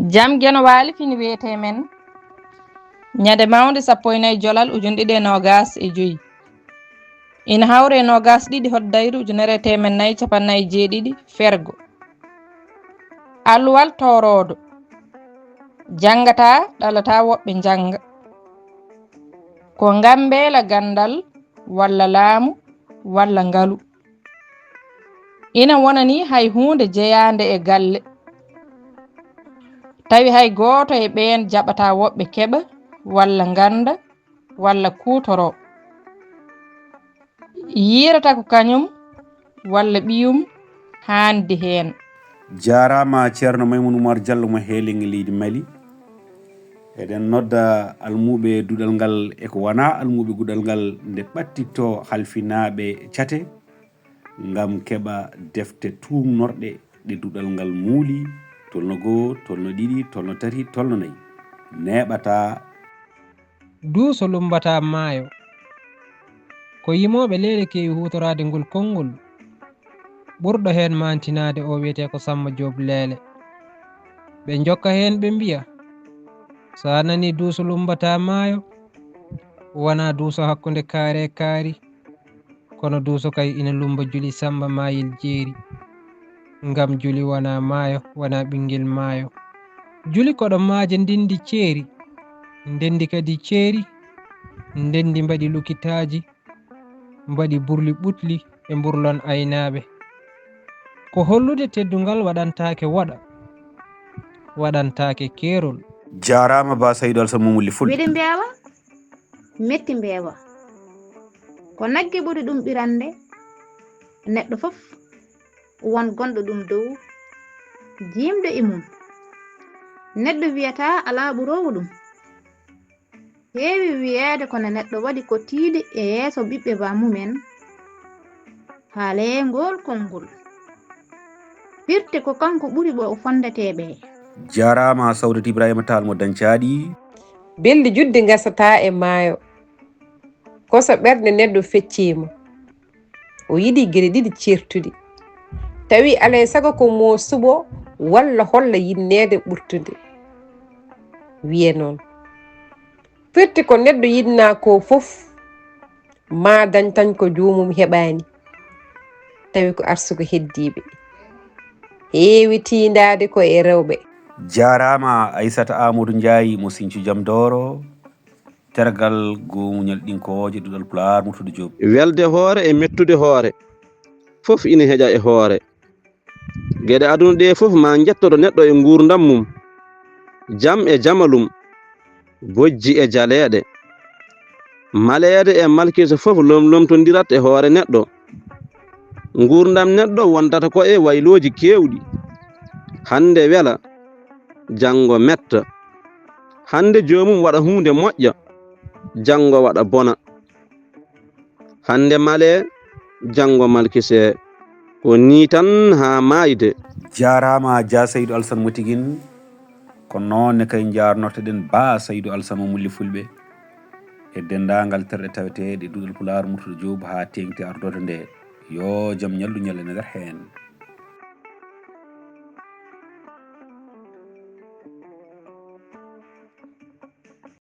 jam geno waali fini wiyete men ñande mawde 14 jolal ujun ɗiɗi e nogas e joyi ina hawre nogas ɗiɗi hoddayru ujunere temen nayyi capannayyi jeeɗiɗi fergo alluwal torodo jangata ɗalata woɓɓe janga ko ngam beela gandal walla laamu walla ngalu ina wonani hay hunde jeyande e galle tawi hay goto e ɓen jaɓata woɓɓe keɓa walla ganda walla kutoro yirata ko kañum walla ɓiyum hande hen. jarama ceerno Maymoun Oumar Diallo mo heelingi leydi Mali eɗen nodda almuɓe duɗal ngal eko wona almuɓe guɗal ngal nde ɓattitto halfinaɓe cate ngam keɓa defte tumnorɗe ɗe duɗal ngal muuli tolno goho tolno ɗiɗi tolno tati tolno nayyi neɓata duuso lumbata maayo ko yimoɓe leyɗe kewi hutorade ngol konngol ɓurɗo hen mantinade o wiyete ko Samba Diop Leele ɓe jokka hen ɓe mbiya sa nani duuso lumbata maayo wona duuso hakkude kaari e kaari kono duuso kay ina lumba juli Samba Mayil Jeeri ngam juli wona maayo wona ɓinguel maayo juli koɗo maaje ndindi ceeri ndendi kadi ceeri ndendi mbaɗi lukitaji mbaɗi burli ɓutli e mburlon aynaɓe ko hollude teddungal waɗantake waɗa waɗantake keerol. jarama ba Saydou Alassane Momouly Fulɓe wiɗi mbewa metti mbewa ko nagge ɓuri ɗum ɓirande neɗɗo fof won gonɗo ɗum dow jimɗo e mum neɗɗo wiyata ala ɓurowo ɗum heewi wiyeede kono neɗɗo waɗi ko tiiɗi e yeeso ɓiɓɓe bamumen haale ngol konngol firti ko kanko ɓuri ɓo fondateɓe. jarama Sawdata Ibrahima Tall mo Dancaaɗi belɗi judde gasata e maayo koso ɓerde neɗɗo feccima o yiɗi gueɗe ɗiɗi certude tawi alay saago ko mo suɓo walla holla yinnede ɓurtude wiye noon firti ko neɗɗo yinna ko fof ma dañ tan ko jomum heɓani tawi ko arsugo heddiɓe heewi tindade ko e rewɓe. jarama Aissata Amadou Ndiaye mo Sinthiou Diam Doro tergal gomuñal ɗinkoje ɗuɗal Pulaar Murtude Diop welde hoore e mettude hoore fof ina heeƴa e hoore gueɗe aduna ɗe fof ma jettoɗo neɗɗo e gurdam mum jam e jamalum bojji e jaleɗe maleede e malkisa fof lomtodirat e hoore neɗɗo gurdam neɗɗo wondata ko e wayloji kewɗi hande wela janggo metta hande jomum waɗa hunde moƴƴa janggo waɗa bona hande male janggo malkise ko ni tan ha mayde. jarama Dia Saydou Alassane mo tiguin ko noonne kay jarnortoɗen ba Saydou Alassane Momouly Fulɓe e dendagal terɗe taweteɗe duɗal Pulaar Murtude Diop ha tengti ardode nde yo jaam ñallu ñallen e nder hen.